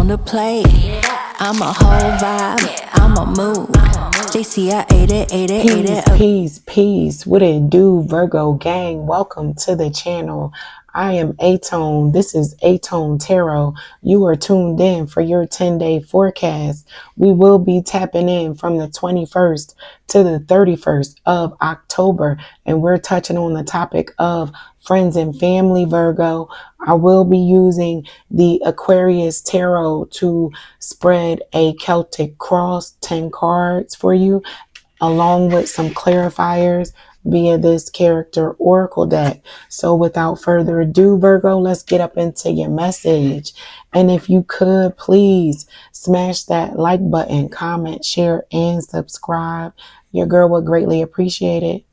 on the plate. I'm a whole vibe, I'm a mood. JC, I ate it. Peace. What it do, Virgo gang? Welcome to the channel. I am aTone. This is aToneTarot. You are tuned in for your 10-day forecast. We will be tapping in from the 21st to the 31st of October, and we're touching on the topic of friends and family, Virgo. I will be using the Aquarius Tarot to spread a Celtic cross, 10 cards for you, along with some clarifiers via this character oracle deck. So without further ado, Virgo, let's get up into your message. And if you could, please smash that like button, comment, share, and subscribe. Your girl would greatly appreciate it.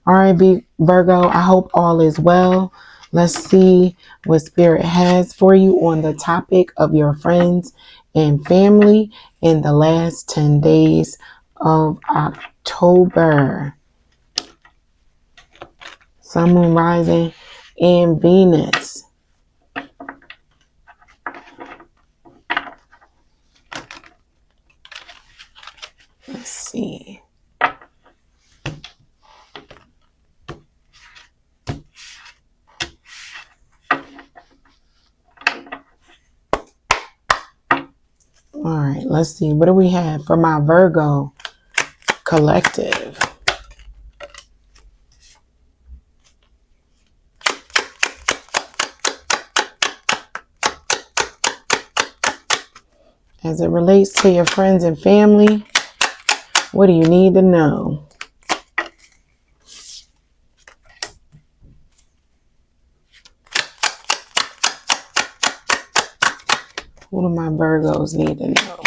All right, Virgo, I hope all is well. Let's see what Spirit has for you on the topic of your friends and family in the last 10 days of October. Sun, Moon, Rising, and Venus. Let's see. All right, let's see. What do we have for my Virgo collective? As it relates to your friends and family, what do you need to know? What do my Virgos need to know?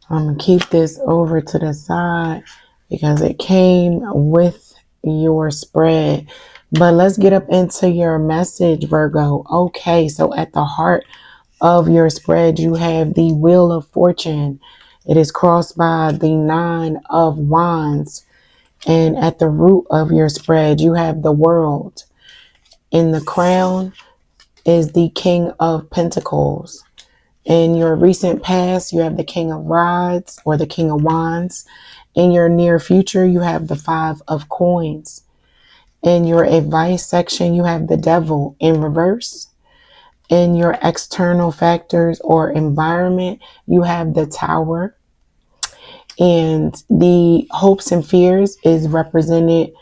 I'm going to keep this over to the side because it came with your spread. But let's get up into your message, Virgo. Okay, so at the heart of your spread, you have the Wheel of Fortune. It is crossed by the 9 of Wands. And at the root of your spread, you have the World. In the crown is the King of Pentacles. In your recent past, you have the King of Rods or the King of Wands. In your near future, you have the 5 of Coins. In your advice section, you have the Devil in reverse. In your external factors or environment, you have the Tower. And the hopes and fears is represented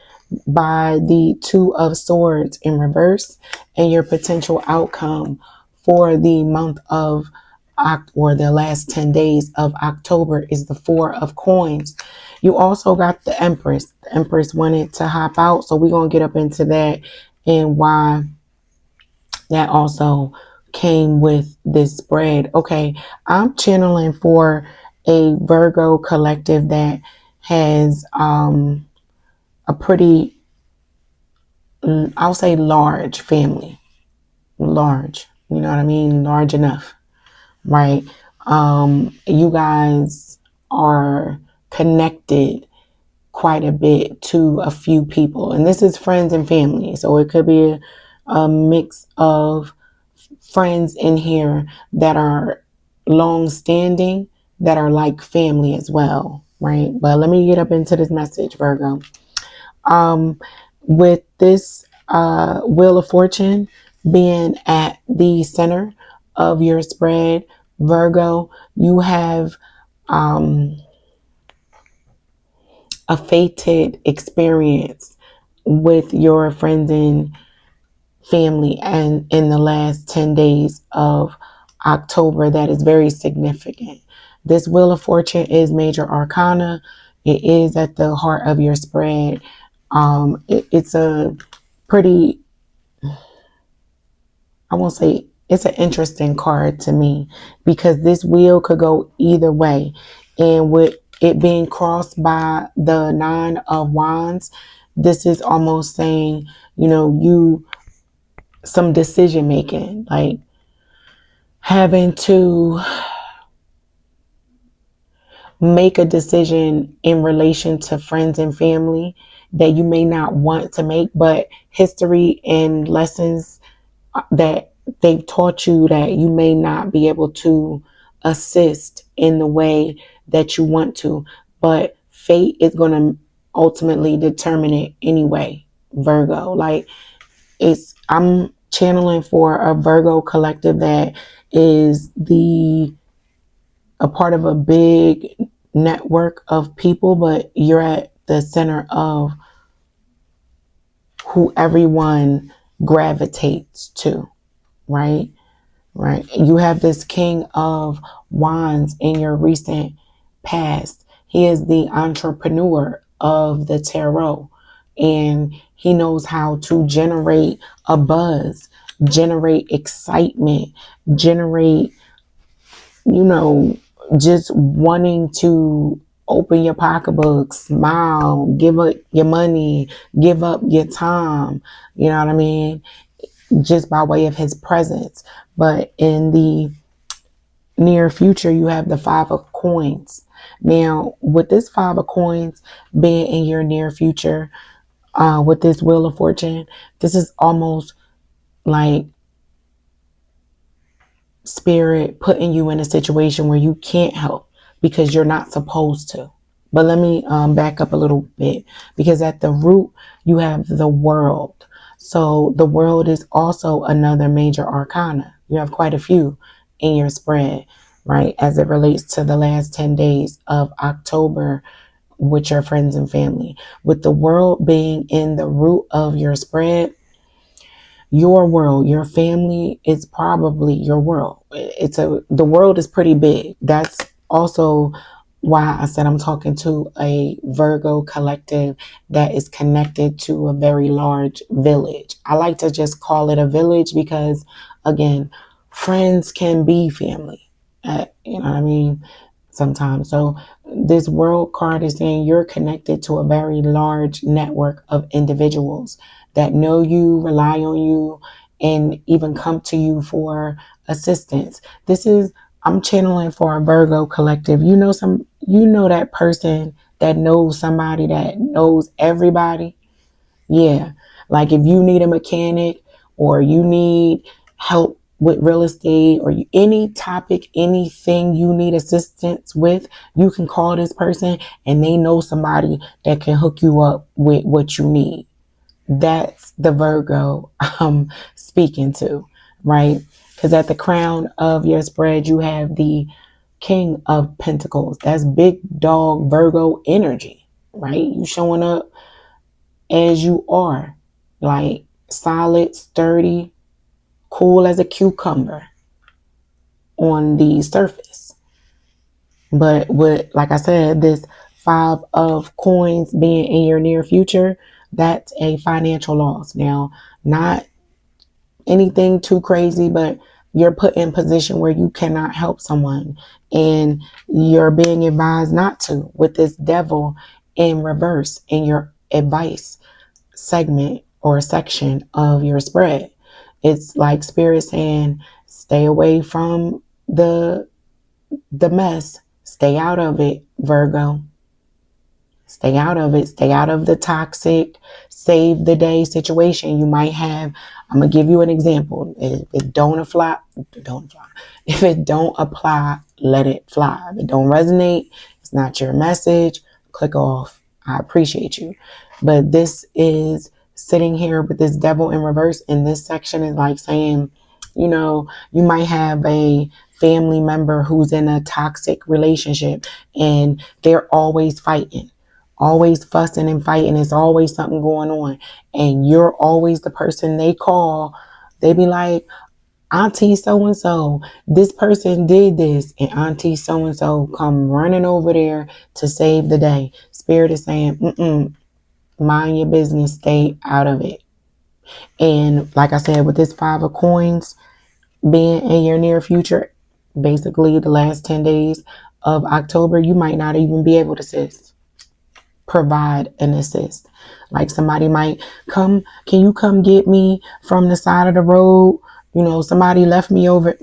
by the 2 of Swords in reverse. And your potential outcome for the month of or the last 10 days of October is the 4 of Coins. You also got the Empress. The Empress wanted to hop out, so we're going to get up into that and why that also came with this spread. Okay, I'm channeling for a Virgo collective that has a pretty, I'll say large family. Large, you know what I mean? Large enough. right? You guys are connected quite a bit to a few people, and this is friends and family. So it could be a mix of friends in here that are long standing, that are like family as well, right? But let me get up into this message, Virgo. Um, with this Wheel of Fortune being at the center of your spread, Virgo, you have a fated experience with your friends and family, and in the last 10 days of October, that is very significant. This Wheel of Fortune is major arcana. It is at the heart of your spread. It's a pretty, I won't say, it's an interesting card to me, because this wheel could go either way. And with it being crossed by the Nine of Wands, this is almost saying, some decision making, like having to make a decision in relation to friends and family that you may not want to make, but history and lessons that they've taught you that you may not be able to assist in the way that you want to, but fate is going to ultimately determine it anyway, Virgo. Like, I'm channeling for a Virgo collective that is a part of a big network of people, but you're at the center of who everyone gravitates to, right? Right. You have this King of Wands in your recent past. He is the entrepreneur of the tarot, and he knows how to generate a buzz, generate excitement, generate, just wanting to open your pocketbook, smile, give up your money, give up your time. You know what I mean? Just by way of his presence. But in the near future, you have the Five of Coins. Now, with this Five of Coins being in your near future, with this Wheel of Fortune, this is almost like spirit putting you in a situation where you can't help because you're not supposed to. But let me back up a little bit, because at the root you have the World. So the World is also another major arcana. You have quite a few in your spread, right, as it relates to the last 10 days of October with your friends and family. With the World being in the root of your spread, your world, your family is probably your world. The world is pretty big. That's also why I said I'm talking to a Virgo collective that is connected to a very large village. I like to just call it a village because, again, friends can be family. You know what I mean? Sometimes. So this world card is saying you're connected to a very large network of individuals that know you, rely on you, and even come to you for assistance. I'm channeling for a Virgo collective. You know that person that knows somebody that knows everybody. Yeah. Like if you need a mechanic, or you need help with real estate, or any topic, anything you need assistance with, you can call this person and they know somebody that can hook you up with what you need. That's the Virgo I'm speaking to, right? Because at the crown of your spread, you have the King of Pentacles. That's big dog Virgo energy, right? You showing up as you are, like solid, sturdy, cool as a cucumber on the surface. But like I said, this Five of Coins being in your near future, that's a financial loss. Now, not anything too crazy, but you're put in a position where you cannot help someone, and you're being advised not to, with this Devil in reverse in your advice segment or section of your spread. It's like spirit saying, stay away from the mess. Stay out of it, Virgo. Stay out of it. Stay out of the toxic, save the day situation you might have. I'm going to give you an example. If it don't apply, don't apply. If it don't apply, let it fly. If it don't resonate, it's not your message, click off. I appreciate you. But this is sitting here with this devil in reverse. And this section is like saying, you know, you might have a family member who's in a toxic relationship and they're always fighting, always fussing and fighting. There's always something going on. And you're always the person they call. They be like, Auntie so-and-so, this person did this. And Auntie so-and-so come running over there to save the day. Spirit is saying, mind your business. Stay out of it. And like I said, with this 5 of coins being in your near future, basically the last 10 days of October, you might not even be able to provide an assist. Like somebody might come, can you come get me from the side of the road? You know, somebody left me over.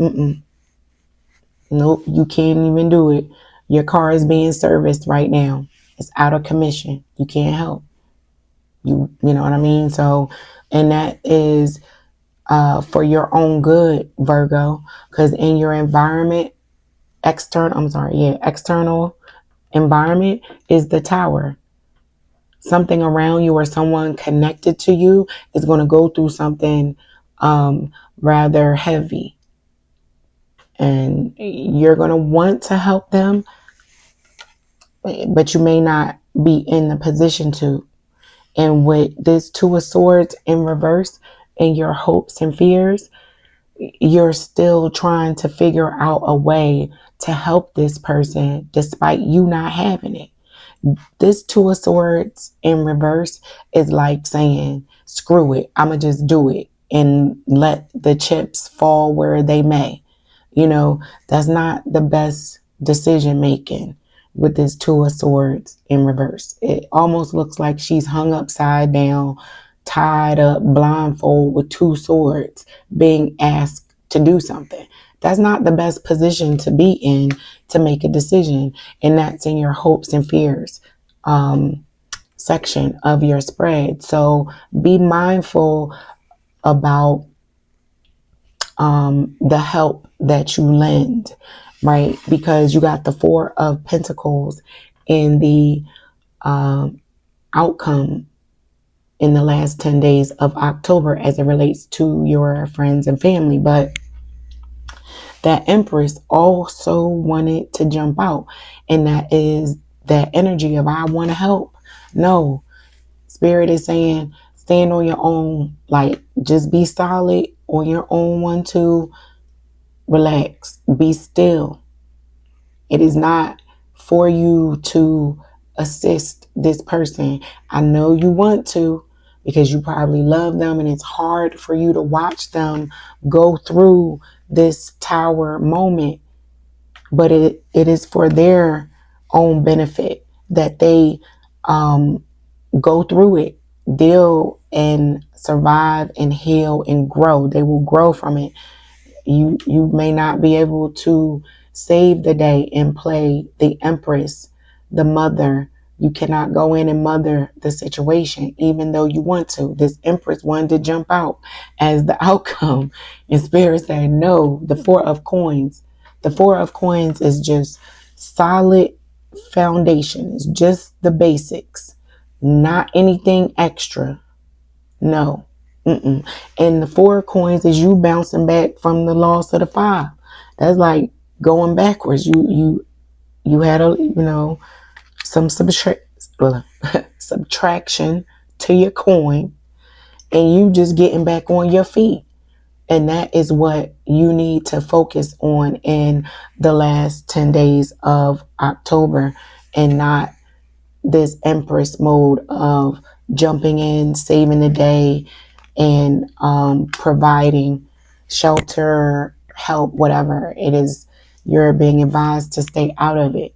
Nope, you can't even do it. Your car is being serviced right now. It's out of commission. You can't help. You know what I mean? So, and that is for your own good, Virgo, because in your environment, external environment is the tower. Something around you or someone connected to you is going to go through something rather heavy. And you're going to want to help them, but you may not be in the position to. And with this 2 of Swords in reverse and your hopes and fears, you're still trying to figure out a way to help this person despite you not having it. This 2 of Swords in reverse is like saying, screw it, I'm going to just do it and let the chips fall where they may. You know, that's not the best decision making with this 2 of Swords in reverse. It almost looks like she's hung upside down, tied up, blindfold with 2 swords, being asked to do something. That's not the best position to be in to make a decision. And that's in your hopes and fears section of your spread. So be mindful about the help that you lend, right? Because you got the 4 of Pentacles in the outcome in the last 10 days of October as it relates to your friends and family. But that Empress also wanted to jump out. And that is that energy of, I want to help. No, Spirit is saying, stand on your own. Like, just be solid on your own. 1, 2, relax, be still. It is not for you to assist this person. I know you want to because you probably love them and it's hard for you to watch them go through this tower moment, but it is for their own benefit that they go through it, deal and survive and heal and grow. They will grow from it. You may not be able to save the day and play the Empress, the mother. You cannot go in and mother the situation, even though you want to. This Empress wanted to jump out as the outcome. And Spirit said, no, the 4 of coins. The 4 of coins is just solid foundation. It's just the basics, not anything extra. No. And the 4 of coins is you bouncing back from the loss of the 5. That's like going backwards. You had some subtraction to your coin, and you just getting back on your feet. And that is what you need to focus on in the last 10 days of October, and not this Empress mode of jumping in, saving the day, and providing shelter, help, whatever it is. You're being advised to stay out of it,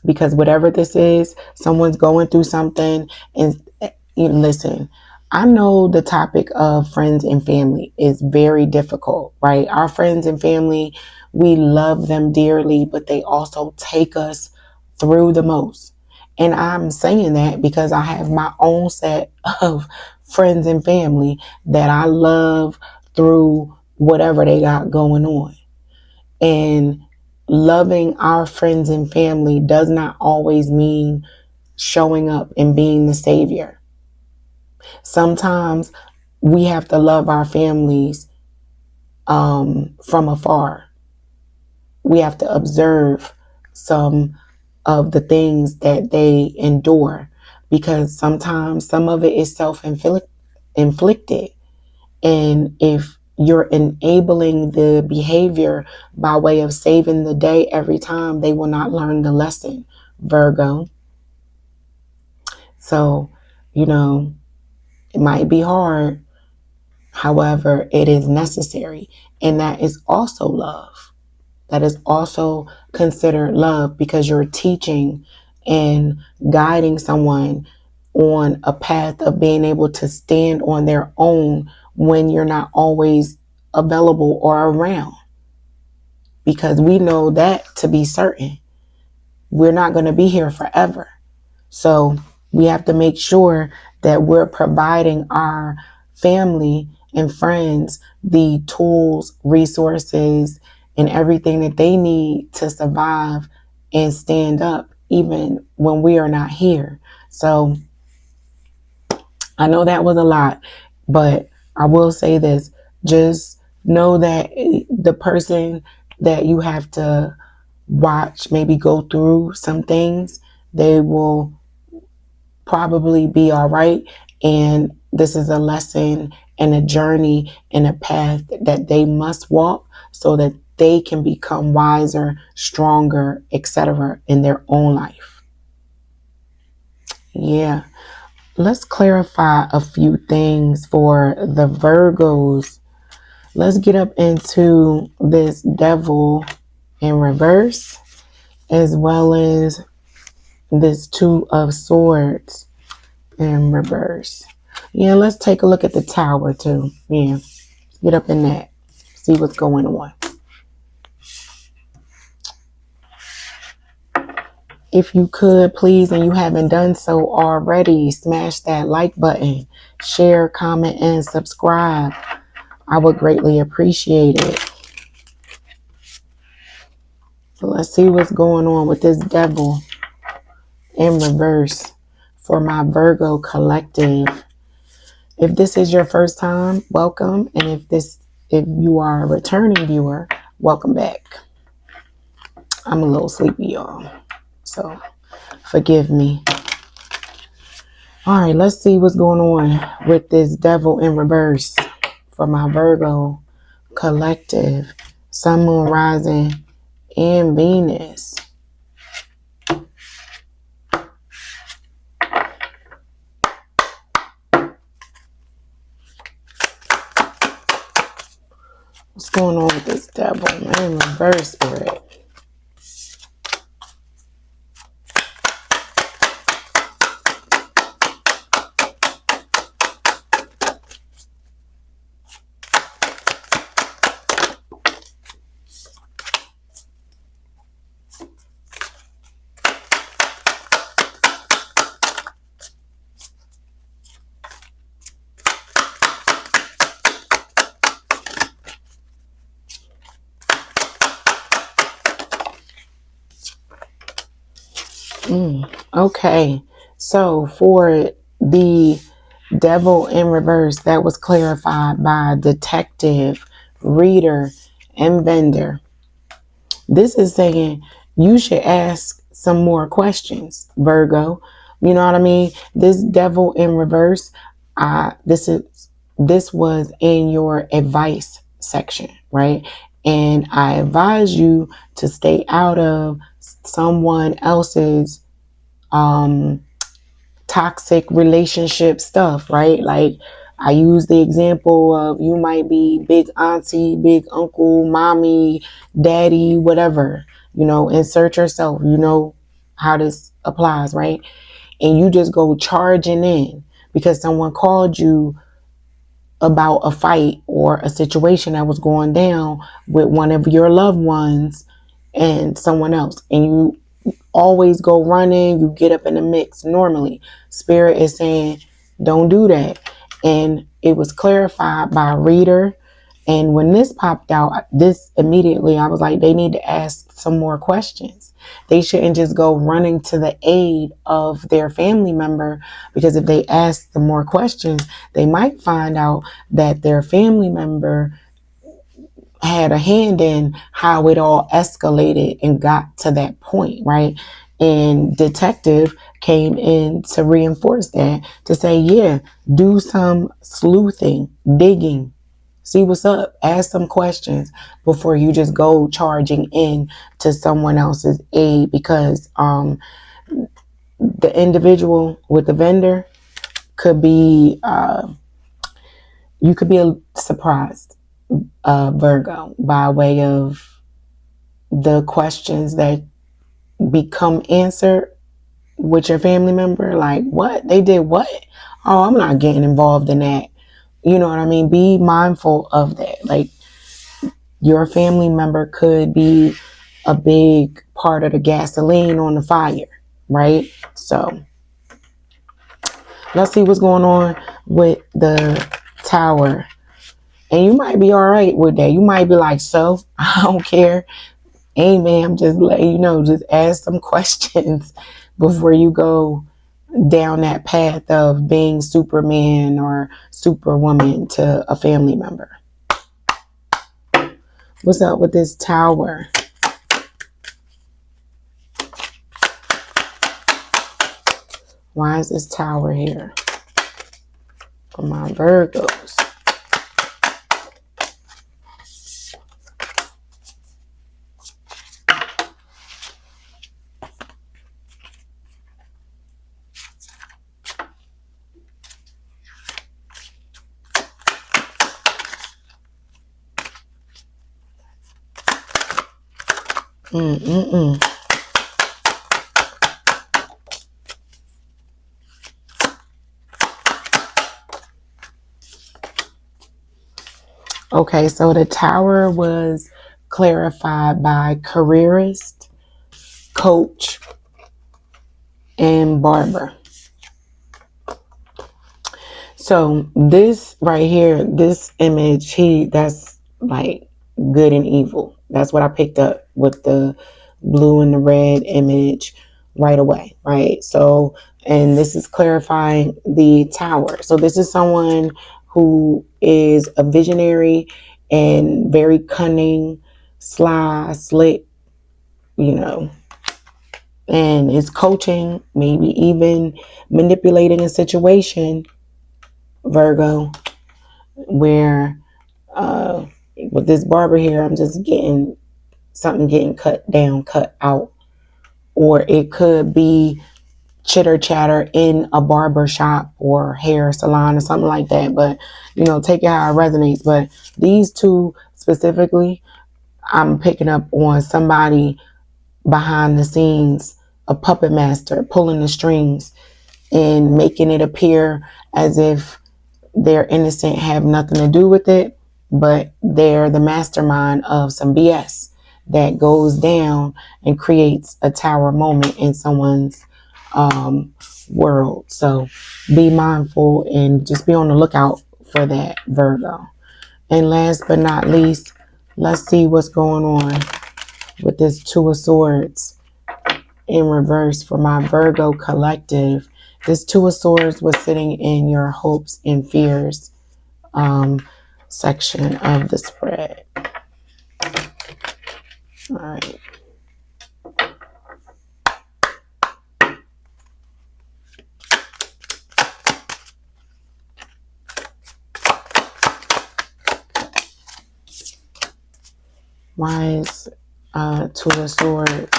because whatever this is, someone's going through something. And listen, I know the topic of friends and family is very difficult, right? Our friends and family, we love them dearly, but they also take us through the most. And I'm saying that because I have my own set of friends and family that I love through whatever they got going on. And loving our friends and family does not always mean showing up and being the savior. Sometimes we have to love our families from afar. We have to observe some of the things that they endure because sometimes some of it is self-inflicted. And if you're enabling the behavior by way of saving the day every time, they will not learn the lesson, Virgo. So, it might be hard. However, it is necessary. And that is also love. That is also considered love because you're teaching and guiding someone on a path of being able to stand on their own when you're not always available or around. Because we know that to be certain. We're not going to be here forever. So we have to make sure that we're providing our family and friends the tools, resources, and everything that they need to survive and stand up even when we are not here. So I know that was a lot, but I will say this. Just know that the person that you have to watch maybe go through some things, they will probably be all right. And this is a lesson and a journey and a path that they must walk so that they can become wiser, stronger, etc. in their own life. Yeah. Let's clarify a few things for the Virgos. Let's get up into this devil in reverse as well as this two of swords in reverse. Yeah, let's take a look at the tower too. Yeah, get up in that. See what's going on. If you could, please, and you haven't done so already, smash that like button, share, comment, and subscribe. I would greatly appreciate it. So let's see what's going on with this devil in reverse for my Virgo collective. If this is your first time, welcome. And if you are a returning viewer, welcome back. I'm a little sleepy, y'all. So forgive me. All right, let's see what's going on with this devil in reverse for my Virgo collective, Sun, Moon, Rising, and Venus. What's going on with this devil in reverse, spirit? Okay, so for the devil in reverse, that was clarified by detective, reader, and vendor. This is saying you should ask some more questions, Virgo. You know what I mean? This devil in reverse, this was in your advice section, right? And I advise you to stay out of someone else's toxic relationship stuff, right? Like I use the example of you might be big auntie, big uncle, mommy, daddy, whatever, insert yourself, how this applies, right? And you just go charging in because someone called you about a fight or a situation that was going down with one of your loved ones and someone else, and you always go running, you get up in the mix. Normally, Spirit is saying, don't do that. And it was clarified by a reader. And when this popped out, this immediately, I was like, they need to ask some more questions. They shouldn't just go running to the aid of their family member, because if they ask them more questions, they might find out that their family member had a hand in how it all escalated and got to that point, right? And detective came in to reinforce that, to say, yeah, do some sleuthing, digging, see what's up, ask some questions before you just go charging in to someone else's aid, because the individual with the vendor could be, you could be surprised, Virgo, by way of the questions that become answered with your family member. Like, what? They did what? Oh, I'm not getting involved in that. You know what I mean? Be mindful of that. Like, your family member could be a big part of the gasoline on the fire, right? So let's see what's going on with the Tower. And you might be all right with that. You might be like, so I don't care. Hey, ma'am, just let you know, just ask some questions before you go down that path of being Superman or Superwoman to a family member. What's up with this Tower? Why is this Tower here for my Virgos? Okay, so the Tower was clarified by careerist, coach, and barber. So this right here, this image, that's like good and evil. That's what I picked up with the blue and the red image right away, right? So, and this is clarifying the Tower. So this is someone who is a visionary and very cunning, sly, slick, you know, and is coaching, maybe even manipulating a situation, Virgo, where with this barber here, I'm just getting something getting cut down, cut out. Or it could be chitter chatter in a barber shop or hair salon or something like that. But, you know, take it how it resonates. But these two specifically, I'm picking up on somebody behind the scenes, a puppet master pulling the strings and making it appear as if they're innocent, have nothing to do with it, but they're the mastermind of some BS that goes down and creates a Tower moment in someone's world. So be mindful and just be on the lookout for that, Virgo. And last but not least, let's see what's going on with this Two of Swords in reverse for my Virgo collective. This Two of Swords was sitting in your hopes and fears section of the spread. All right. Why is Two of Swords?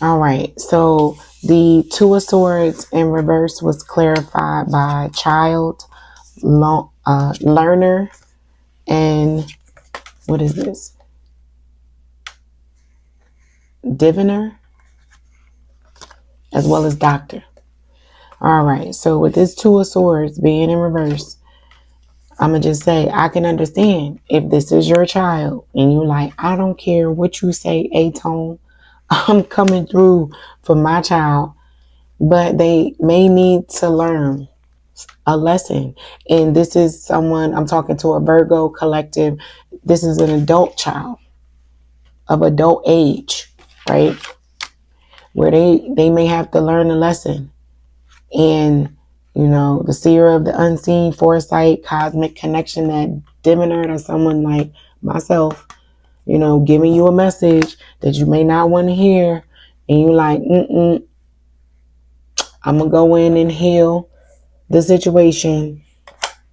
All right, so the Two of Swords in reverse was clarified by child, learner, and what is this? Diviner, as well as doctor. All right, so with this Two of Swords being in reverse, I'm going to just say, I can understand if this is your child and you like, I don't care what you say, aTone, I'm coming through for my child, but they may need to learn a lesson. And this is someone, I'm talking to a Virgo collective. This is an adult child of adult age, right? Where they may have to learn a lesson. And, you know, the seer of the unseen, foresight, cosmic connection, that diviner, to someone like myself, you know, giving you a message that you may not want to hear. And you like, I'm going to go in and heal the situation.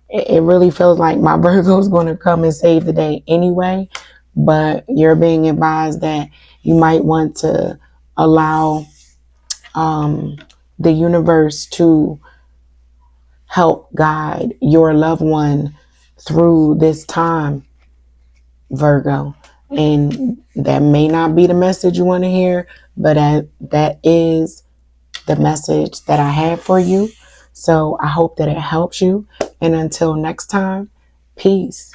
It really feels like my Virgo's going to come and save the day anyway. But you're being advised that you might want to allow the universe to help guide your loved one through this time, Virgo. And that may not be the message you want to hear, but that is the message that I have for you. So I hope that it helps you. And until next time, peace.